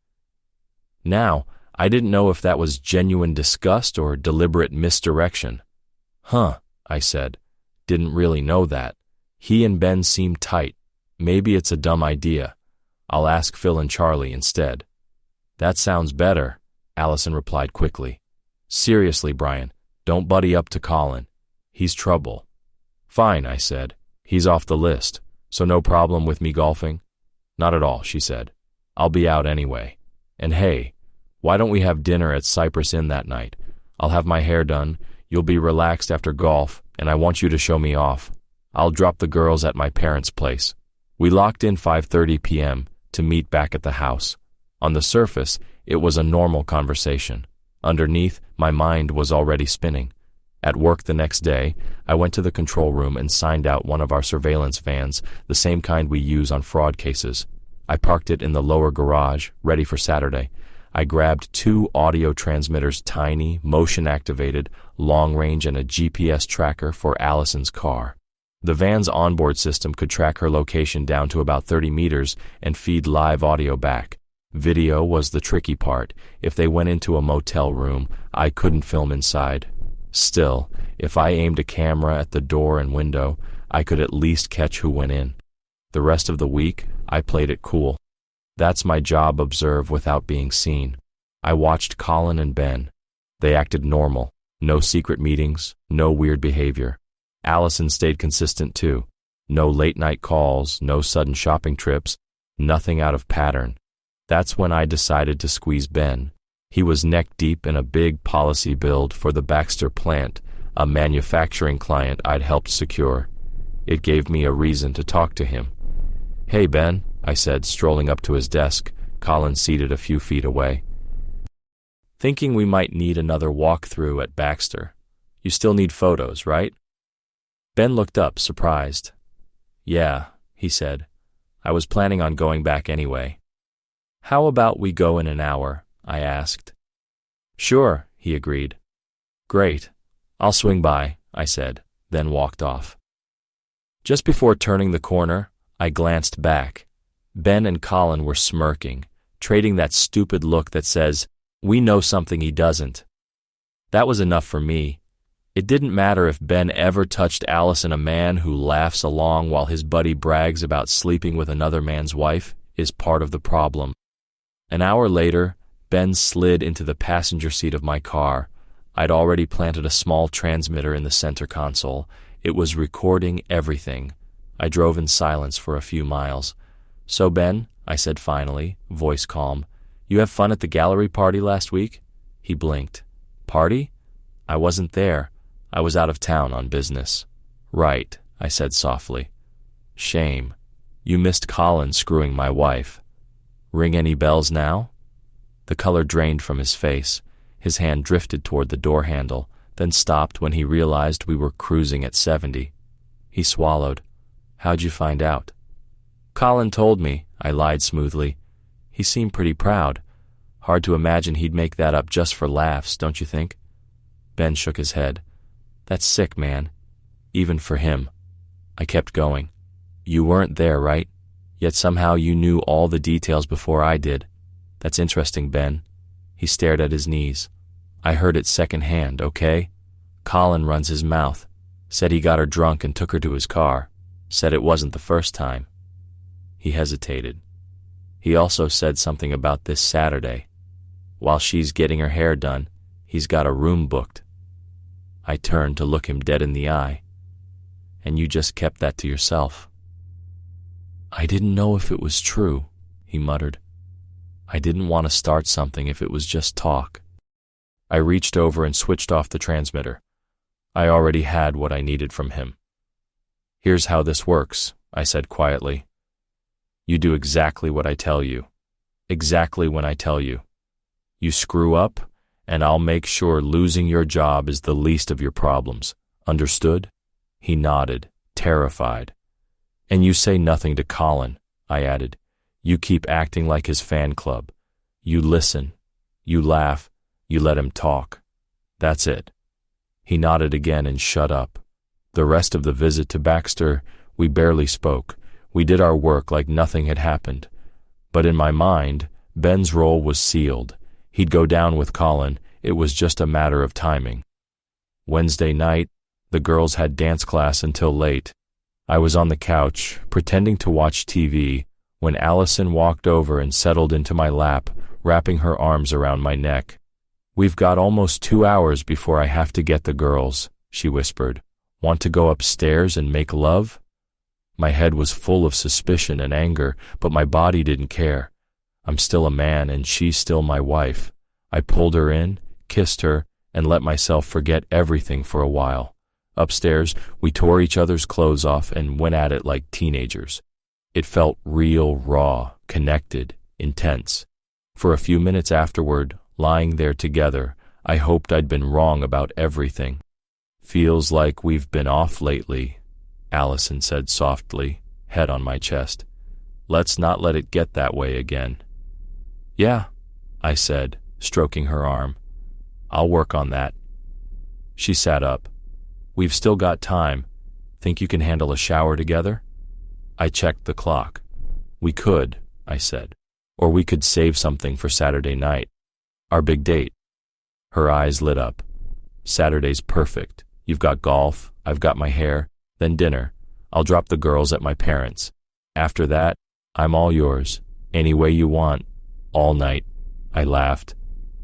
[SPEAKER 1] Now, I didn't know if that was genuine disgust or deliberate misdirection. Huh, I said. Didn't really know that. He and Ben seem tight. Maybe it's a dumb idea. I'll ask Phil and Charlie instead. That sounds better, Allison replied quickly. Seriously, Brian, don't buddy up to Colin. He's trouble. Fine, I said. He's off the list, so no problem with me golfing? Not at all, she said. I'll be out anyway. And hey, why don't we have dinner at Cypress Inn that night? I'll have my hair done, you'll be relaxed after golf, and I want you to show me off. I'll drop the girls at my parents' place. We locked in 5:30 p.m. to meet back at the house. On the surface, it was a normal conversation. Underneath, my mind was already spinning. At work the next day, I went to the control room and signed out one of our surveillance vans, the same kind we use on fraud cases. I parked it in the lower garage, ready for Saturday. I grabbed 2 audio transmitters, tiny, motion-activated, long-range, and a GPS tracker for Allison's car. The van's onboard system could track her location down to about 30 meters and feed live audio back. Video was the tricky part. If they went into a motel room, I couldn't film inside. Still, if I aimed a camera at the door and window, I could at least catch who went in. The rest of the week, I played it cool. That's my job, observe without being seen. I watched Colin and Ben. They acted normal. No secret meetings, no weird behavior. Allison stayed consistent too. No late-night calls, no sudden shopping trips, nothing out of pattern. That's when I decided to squeeze Ben. He was neck-deep in a big policy build for the Baxter plant, a manufacturing client I'd helped secure. It gave me a reason to talk to him. Hey, Ben, I said, strolling up to his desk, Colin seated a few feet away. Thinking we might need another walkthrough at Baxter. You still need photos, right? Ben looked up, surprised. Yeah, he said. I was planning on going back anyway. How about we go in an hour? I asked. Sure, he agreed. Great. I'll swing by, I said, then walked off. Just before turning the corner, I glanced back. Ben and Colin were smirking, trading that stupid look that says, "We know something he doesn't." That was enough for me. It didn't matter if Ben ever touched Allison. A man who laughs along while his buddy brags about sleeping with another man's wife is part of the problem. An hour later, Ben slid into the passenger seat of my car. I'd already planted a small transmitter in the center console. It was recording everything. I drove in silence for a few miles. So, Ben, I said finally, voice calm, you have fun at the gallery party last week? He blinked. Party? I wasn't there. I was out of town on business. Right, I said softly. Shame. You missed Colin screwing my wife. Ring any bells now? The color drained from his face. His hand drifted toward the door handle, then stopped when he realized we were cruising at 70. He swallowed. How'd you find out? Colin told me, I lied smoothly. He seemed pretty proud. Hard to imagine he'd make that up just for laughs, don't you think? Ben shook his head. That's sick, man. Even for him. I kept going. You weren't there, right? Yet somehow you knew all the details before I did. That's interesting, Ben. He stared at his knees. I heard it secondhand, okay? Colin runs his mouth. Said he got her drunk and took her to his car. Said it wasn't the first time. He hesitated. He also said something about this Saturday. While she's getting her hair done, he's got a room booked. I turned to look him dead in the eye. And you just kept that to yourself. I didn't know if it was true, he muttered. I didn't want to start something if it was just talk. I reached over and switched off the transmitter. I already had what I needed from him. Here's how this works, I said quietly. You do exactly what I tell you. Exactly when I tell you. You screw up, and I'll make sure losing your job is the least of your problems. Understood? He nodded, terrified. And you say nothing to Colin, I added. You keep acting like his fan club. You listen. You laugh. You let him talk. That's it. He nodded again and shut up. The rest of the visit to Baxter, we barely spoke. We did our work like nothing had happened. But in my mind, Ben's role was sealed. He'd go down with Colin. It was just a matter of timing. Wednesday night, the girls had dance class until late. I was on the couch, pretending to watch TV, when Allison walked over and settled into my lap, wrapping her arms around my neck. "We've got almost 2 hours before I have to get the girls," she whispered. "Want to go upstairs and make love?" My head was full of suspicion and anger, but my body didn't care. I'm still a man and she's still my wife. I pulled her in, kissed her, and let myself forget everything for a while. Upstairs, we tore each other's clothes off and went at it like teenagers. It felt real, raw, connected, intense. For a few minutes afterward, lying there together, I hoped I'd been wrong about everything. "Feels like we've been off lately," Allison said softly, head on my chest. "Let's not let it get that way again." "Yeah," I said, stroking her arm. "I'll work on that." She sat up. "We've still got time. Think you can handle a shower together?" I checked the clock. "We could," I said. "Or we could save something for Saturday night. Our big date." Her eyes lit up. "Saturday's perfect. You've got golf, I've got my hair, then dinner. I'll drop the girls at my parents'. After that, I'm all yours. Any way you want. All night." I laughed.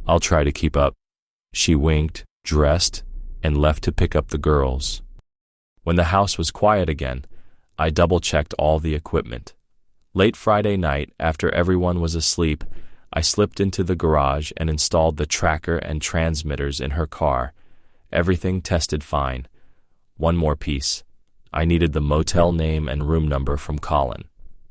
[SPEAKER 1] "I'll try to keep up." She winked, dressed, and left to pick up the girls. When the house was quiet again, I double-checked all the equipment. Late Friday night, after everyone was asleep, I slipped into the garage and installed the tracker and transmitters in her car. Everything tested fine. One more piece. I needed the motel name and room number from Colin.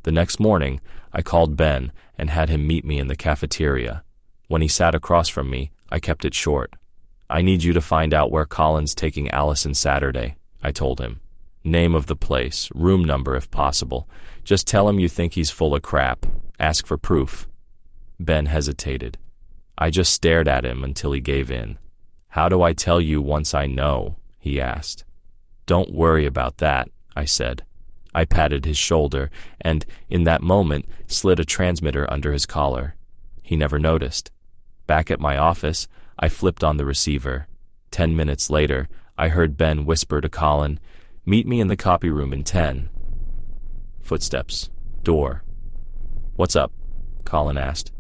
[SPEAKER 1] The next morning, I called Ben and had him meet me in the cafeteria. When he sat across from me, I kept it short. "I need you to find out where Colin's taking Allison Saturday," I told him. "Name of the place, room number if possible. Just tell him you think he's full of crap. Ask for proof." Ben hesitated. I just stared at him until he gave in. "How do I tell you once I know?" he asked. "Don't worry about that," I said. I patted his shoulder and, in that moment, slid a transmitter under his collar. He never noticed. Back at my office, I flipped on the receiver. 10 minutes later, I heard Ben whisper to Colin, "Meet me in the copy room in 10. Footsteps. Door. "What's up?" Colin asked.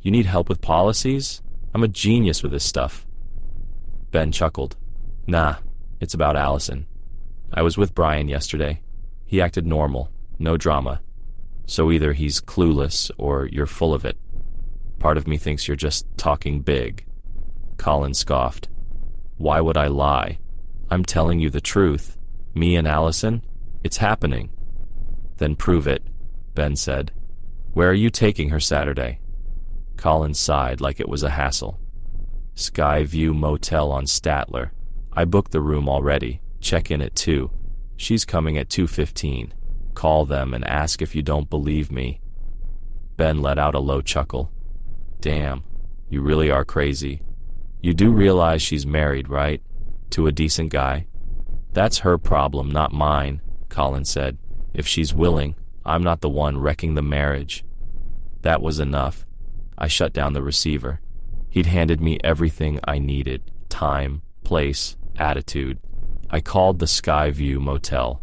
[SPEAKER 1] "You need help with policies? I'm a genius with this stuff." Ben chuckled. "Nah, it's about Allison. I was with Brian yesterday. He acted normal, no drama. So either he's clueless or you're full of it. Part of me thinks you're just talking big." Colin scoffed. "Why would I lie? I'm telling you the truth. Me and Allison, it's happening." "Then prove it," Ben said. "Where are you taking her Saturday?" Colin sighed like it was a hassle. "Skyview Motel on Statler. I booked the room already. Check in at 2. She's coming at 2:15. Call them and ask if you don't believe me." Ben let out a low chuckle. "Damn, you really are crazy. You do realize she's married, right? To a decent guy?" "That's her problem, not mine," Colin said. "If she's willing, I'm not the one wrecking the marriage." That was enough. I shut down the receiver. He'd handed me everything I needed: time, place, attitude. I called the Skyview Motel.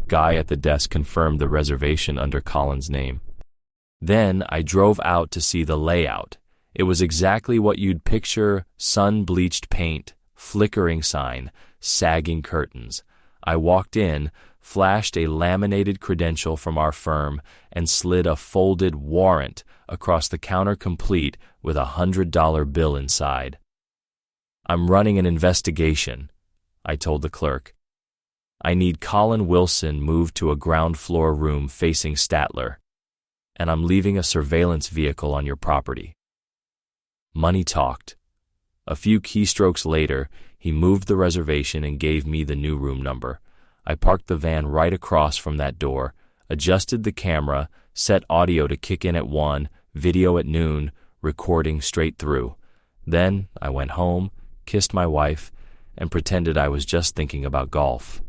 [SPEAKER 1] Guy at the desk confirmed the reservation under Colin's name. Then I drove out to see the layout. It was exactly what you'd picture: sun-bleached paint, flickering sign, sagging curtains. I walked in, flashed a laminated credential from our firm, and slid a folded warrant across the counter complete with a $100 bill inside. "I'm running an investigation," I told the clerk. "I need Colin Wilson moved to a ground-floor room facing Statler, and I'm leaving a surveillance vehicle on your property." Money talked. A few keystrokes later, he moved the reservation and gave me the new room number. I parked the van right across from that door, adjusted the camera, set audio to kick in at 1, video at noon, recording straight through. Then I went home, kissed my wife, and pretended I was just thinking about golf.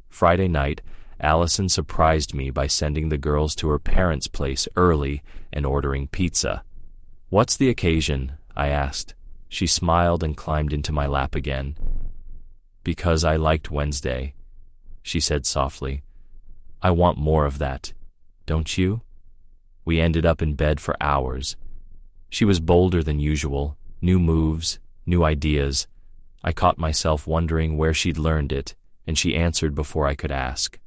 [SPEAKER 1] Friday night, Allison surprised me by sending the girls to her parents' place early and ordering pizza. "What's the occasion?" I asked. She smiled and climbed into my lap again. "Because I liked Wednesday," she said softly. "I want more of that. Don't you?" We ended up in bed for hours. She was bolder than usual, new moves, new ideas. I caught myself wondering where she'd learned it, and she answered before I could ask.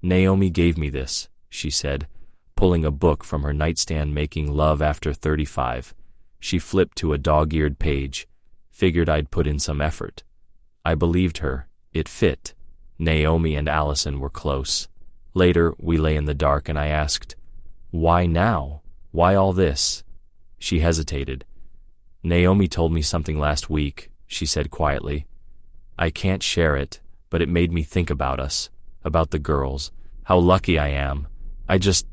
[SPEAKER 1] "Naomi gave me this," she said, pulling a book from her nightstand, Making Love After 35. She flipped to a dog-eared page, figured I'd put in some effort. I believed her. It fit. Naomi and Allison were close. Later, we lay in the dark and I asked, "Why now? Why all this?" She hesitated. "Naomi told me something last week," she said quietly. "I can't share it, but it made me think about us, about the girls, how lucky I am. I just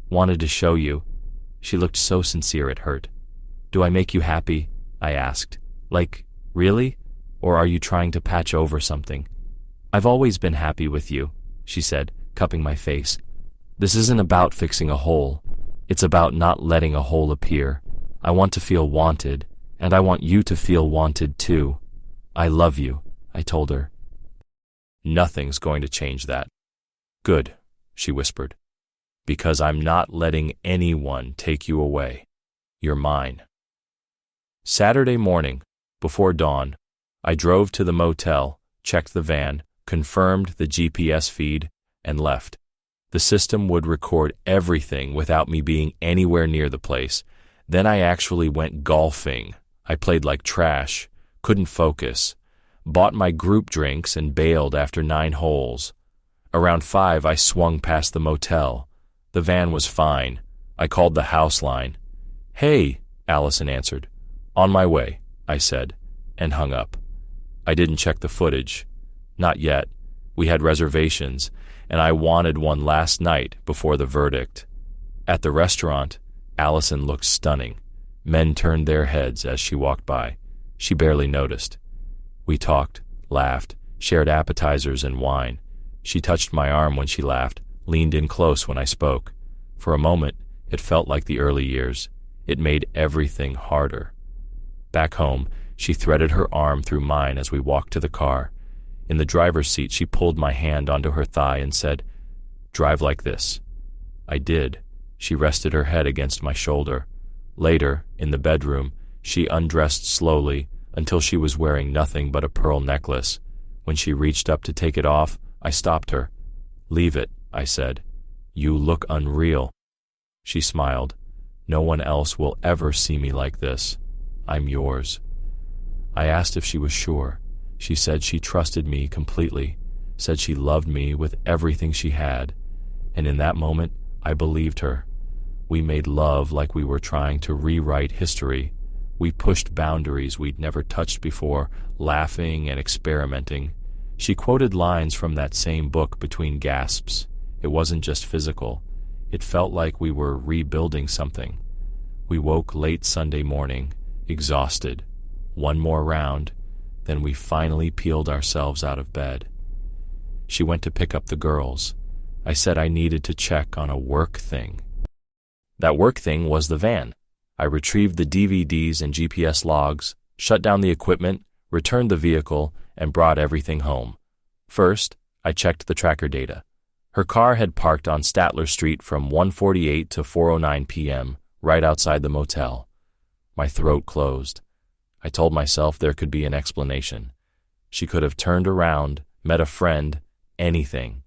[SPEAKER 1] wanted to show you." She looked so sincere it hurt. "Do I make you happy?" I asked. "Like, really? Or are you trying to patch over something?" "I've always been happy with you," she said, cupping my face. "This isn't about fixing a hole. It's about not letting a hole appear. I want to feel wanted, and I want you to feel wanted too. I love you," I told her. "Nothing's going to change that." "Good," she whispered, "because I'm not letting anyone take you away. You're mine." Saturday morning, before dawn, I drove to the motel, checked the van, confirmed the GPS feed, and left. The system would record everything without me being anywhere near the place. Then I actually went golfing. I played like trash, couldn't focus, bought my group drinks and bailed after 9 holes. Around 5, I swung past the motel. The van was fine. I called the house line. "Hey," Allison answered. "On my way," I said, and hung up. I didn't check the footage. Not yet. We had reservations, and I wanted one last night before the verdict. At the restaurant, Allison looked stunning. Men turned their heads as she walked by. She barely noticed. We talked, laughed, shared appetizers and wine. She touched my arm when she laughed, leaned in close when I spoke. For a moment, it felt like the early years. It made everything harder. Back home, she threaded her arm through mine as we walked to the car. In the driver's seat, she pulled my hand onto her thigh and said, "Drive like this." I did. She rested her head against my shoulder. Later, in the bedroom, she undressed slowly until she was wearing nothing but a pearl necklace. When she reached up to take it off, I stopped her. "Leave it," I said. "You look unreal." She smiled. "No one else will ever see me like this. I'm yours." I asked if she was sure. She said she trusted me completely, said she loved me with everything she had, and in that moment, I believed her. We made love like we were trying to rewrite history. We pushed boundaries we'd never touched before, laughing and experimenting. She quoted lines from that same book between gasps. It wasn't just physical. It felt like we were rebuilding something. We woke late Sunday morning, exhausted. One more round, then we finally peeled ourselves out of bed. She went to pick up the girls. I said I needed to check on a work thing. That work thing was the van. I retrieved the DVDs and GPS logs, shut down the equipment, returned the vehicle, and brought everything home. First, I checked the tracker data. Her car had parked on Statler Street from 1:48 to 4:09 p.m., right outside the motel. My throat closed. I told myself there could be an explanation. She could have turned around, met a friend, anything.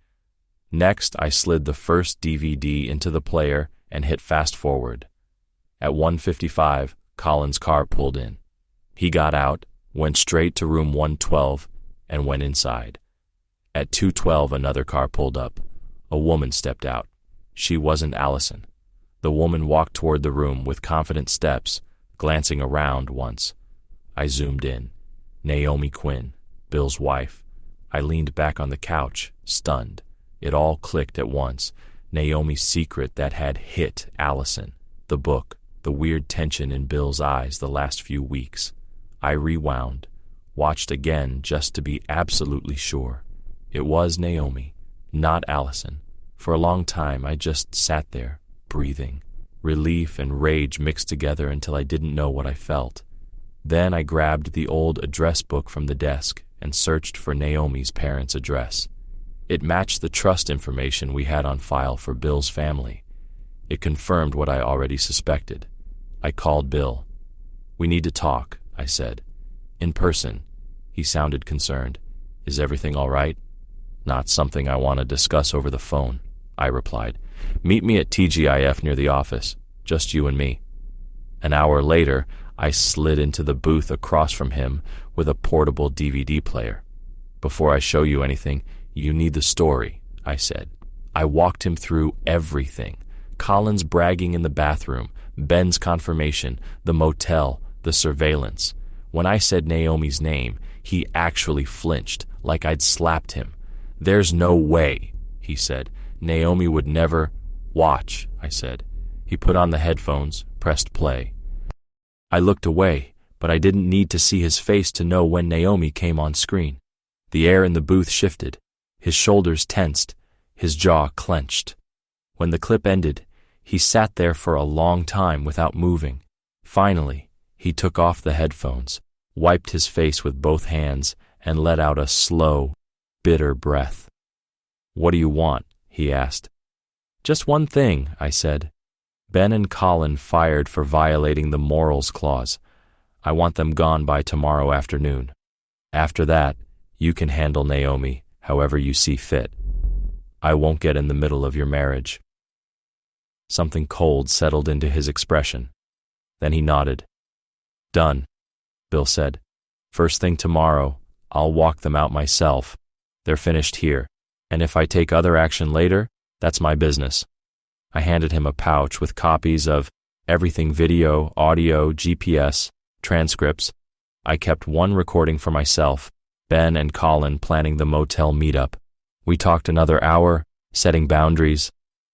[SPEAKER 1] Next, I slid the first DVD into the player and hit fast forward. At 1:55, Colin's car pulled in. He got out, went straight to room 112, and went inside. At 2:12, another car pulled up. A woman stepped out. She wasn't Allison. The woman walked toward the room with confident steps, glancing around once. I zoomed in. Naomi Quinn, Bill's wife. I leaned back on the couch, stunned. It all clicked at once. Naomi's secret that had hit Allison. The book, the weird tension in Bill's eyes the last few weeks. I rewound, watched again just to be absolutely sure. It was Naomi. not Allison. For a long time, I just sat there, breathing. Relief and rage mixed together until I didn't know what I felt. Then I grabbed the old address book from the desk and searched for Naomi's parents' address. It matched the trust information we had on file for Bill's family. It confirmed what I already suspected. I called Bill. "We need to talk," I said. "In person." He sounded concerned. "Is everything all right?" "Not something I want to discuss over the phone," I replied. "Meet me at TGIF near the office, just you and me." An hour later, I slid into the booth across from him with a portable DVD player. "Before I show you anything, you need the story," I said. I walked him through everything. Colin's bragging in the bathroom, Ben's confirmation, the motel, the surveillance. When I said Naomi's name, he actually flinched, like I'd slapped him. "There's no way," he said. "Naomi would never—" "Watch," I said. He put on the headphones, pressed play. I looked away, but I didn't need to see his face to know when Naomi came on screen. The air in the booth shifted. His shoulders tensed, his jaw clenched. When the clip ended, he sat there for a long time without moving. Finally, he took off the headphones, wiped his face with both hands, and let out a slow, bitter breath. "What do you want?" he asked. "Just one thing," I said. "Ben and Colin fired for violating the morals clause. I want them gone by tomorrow afternoon. After that, you can handle Naomi however you see fit. I won't get in the middle of your marriage." Something cold settled into his expression. Then he nodded. "Done," Bill said. "First thing tomorrow, I'll walk them out myself. They're finished here, and if I take other action later, that's my business." I handed him a pouch with copies of everything: video, audio, GPS, transcripts. I kept one recording for myself, Ben and Colin planning the motel meetup. We talked another hour, setting boundaries.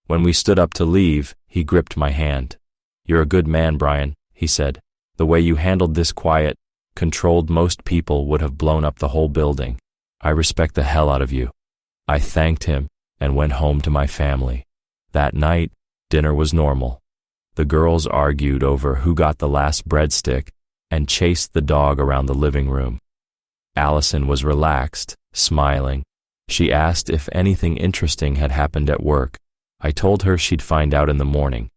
[SPEAKER 1] When we stood up to leave, he gripped my hand. "You're a good man, Brian," he said. "The way you handled this quiet, controlled most people would have blown up the whole building. I respect the hell out of you." I thanked him and went home to my family. That night, dinner was normal. The girls argued over who got the last breadstick and chased the dog around the living room. Allison was relaxed, smiling. She asked if anything interesting had happened at work. I told her she'd find out in the morning.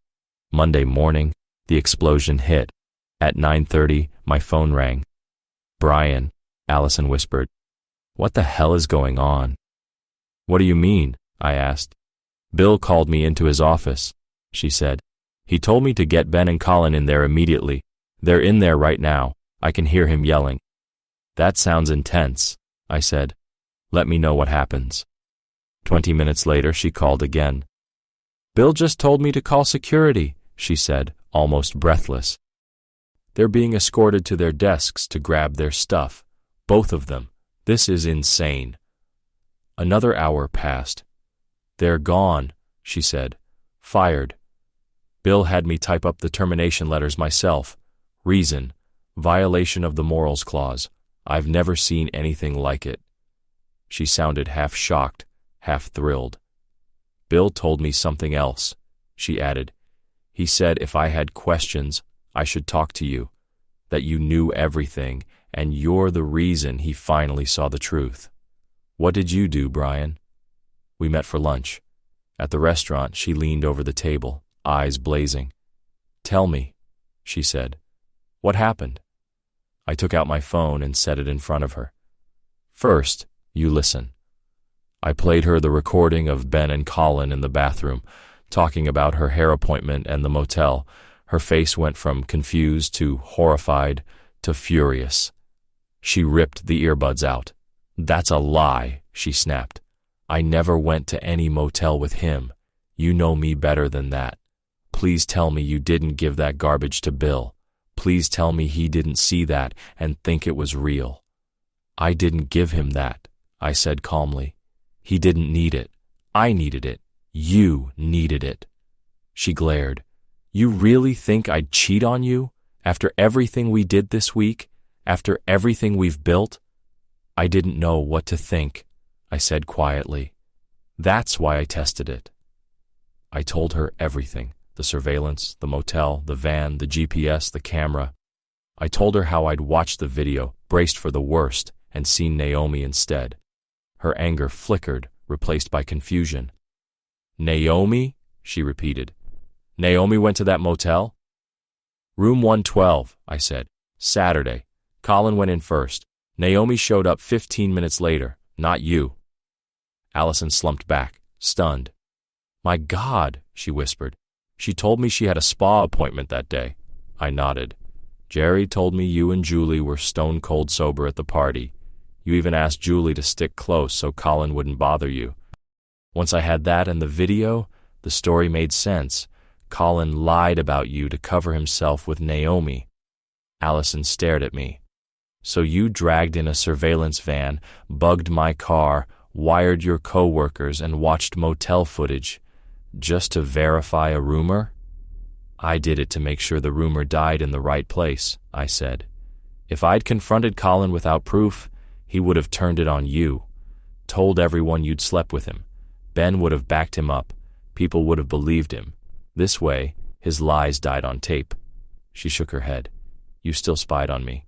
[SPEAKER 1] Monday morning, the explosion hit. At 9:30, my phone rang. "Brian," Allison whispered. "What the hell is going on?" "What do you mean?" I asked. "Bill called me into his office," she said. "He told me to get Ben and Colin in there immediately. They're in there right now. I can hear him yelling." "That sounds intense," I said. "Let me know what happens." 20 minutes later, she called again. "Bill just told me to call security," she said, almost breathless. "They're being escorted to their desks to grab their stuff. Both of them. This is insane." Another hour passed. "They're gone," she said. "Fired. Bill had me type up the termination letters myself. Reason: violation of the morals clause. I've never seen anything like it." She sounded half shocked, half thrilled. "Bill told me something else," she added. "He said if I had questions, I should talk to you, that you knew everything, and you're the reason he finally saw the truth. What did you do, Brian?" We met for lunch. At the restaurant, she leaned over the table, eyes blazing. "Tell me," she said. "What happened?" I took out my phone and set it in front of her. "First, you listen." I played her the recording of Ben and Colin in the bathroom, talking about her hair appointment and the motel. Her face went from confused to horrified to furious. She ripped the earbuds out. "That's a lie," she snapped. "I never went to any motel with him. You know me better than that. Please tell me you didn't give that garbage to Bill. Please tell me he didn't see that and think it was real." "I didn't give him that," I said calmly. "He didn't need it. I needed it. You needed it." She glared. "You really think I'd cheat on you? After everything we did this week? After everything we've built?" "I didn't know what to think," I said quietly. That's why I tested it. I told her everything, the surveillance, the motel, the van, the GPS, the camera. I told her how I'd watched the video, braced for the worst, and seen Naomi instead. Her anger flickered, replaced by confusion. Naomi? She repeated. Naomi went to that motel? Room 112, I said. Saturday. Colin went in first. Naomi showed up 15 minutes later, not you. Allison slumped back, stunned. My God, she whispered. She told me she had a spa appointment that day. I nodded. Jerry told me you and Julie were stone cold sober at the party. You even asked Julie to stick close so Colin wouldn't bother you. Once I had that and the video, the story made sense. Colin lied about you to cover himself with Naomi. Allison stared at me. So you dragged in a surveillance van, bugged my car, wired your co-workers, and watched motel footage, just to verify a rumor? I did it to make sure the rumor died in the right place, I said. If I'd confronted Colin without proof, he would have turned it on you, told everyone you'd slept with him. Ben would have backed him up. People would have believed him. This way, his lies died on tape. She shook her head. You still spied on me.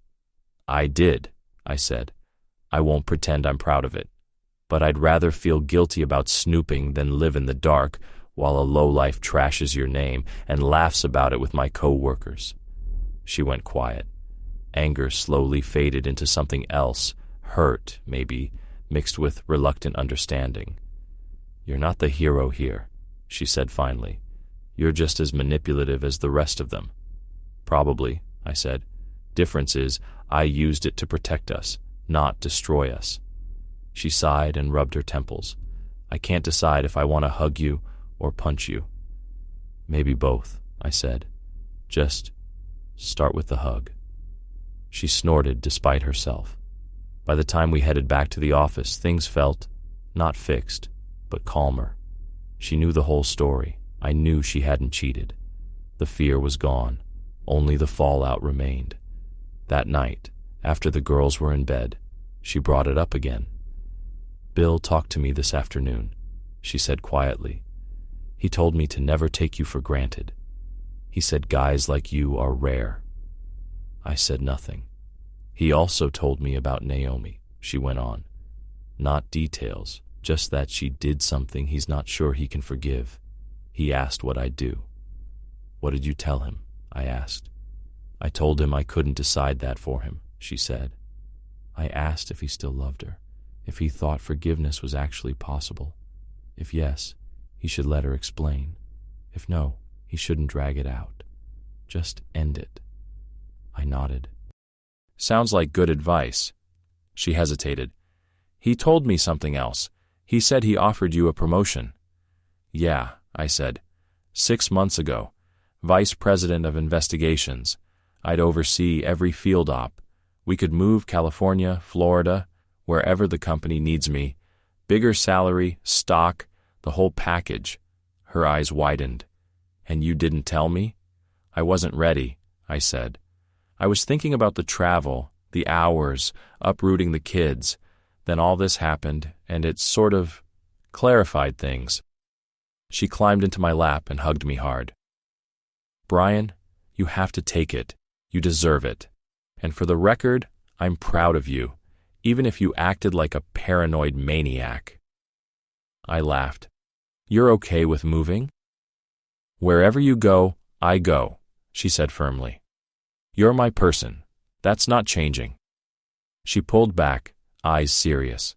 [SPEAKER 1] I did, I said. I won't pretend I'm proud of it. But I'd rather feel guilty about snooping than live in the dark while a lowlife trashes your name and laughs about it with my co-workers. She went quiet. Anger slowly faded into something else, hurt, maybe, mixed with reluctant understanding. You're not the hero here, she said finally. You're just as manipulative as the rest of them. Probably, I said. Difference is, I used it to protect us, not destroy us. She sighed and rubbed her temples. I can't decide if I want to hug you or punch you. Maybe both, I said. Just start with the hug. She snorted despite herself. By the time we headed back to the office, things felt not fixed, but calmer. She knew the whole story. I knew she hadn't cheated. The fear was gone. Only the fallout remained. That night, after the girls were in bed, she brought it up again. Bill talked to me this afternoon, she said quietly. He told me to never take you for granted. He said guys like you are rare. I said nothing. He also told me about Naomi, she went on. Not details, just that she did something he's not sure he can forgive. He asked what I'd do. What did you tell him? I asked. I told him I couldn't decide that for him, she said. I asked if he still loved her, if he thought forgiveness was actually possible. If yes, he should let her explain. If no, he shouldn't drag it out. Just end it. I nodded. Sounds like good advice. She hesitated. He told me something else. He said he offered you a promotion. Yeah, I said. 6 months ago. Vice President of Investigations. I'd oversee every field op. We could move California, Florida, wherever the company needs me. Bigger salary, stock, the whole package. Her eyes widened. And you didn't tell me? I wasn't ready, I said. I was thinking about the travel, the hours, uprooting the kids. Then all this happened, and it sort of clarified things. She climbed into my lap and hugged me hard. Brian, you have to take it. You deserve it. And for the record, I'm proud of you, even if you acted like a paranoid maniac. I laughed. You're okay with moving? Wherever you go, I go, she said firmly. You're my person. That's not changing. She pulled back, eyes serious.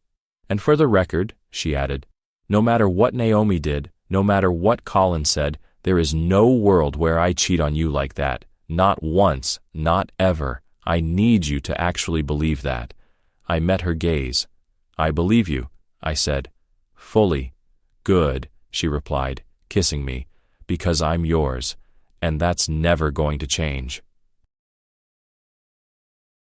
[SPEAKER 1] And for the record, she added, no matter what Naomi did, no matter what Colin said, there is no world where I cheat on you like that. Not once, not ever. I need you to actually believe that. I met her gaze. I believe you, I said. Fully. Good, she replied, kissing me, because I'm yours, and that's never going to change.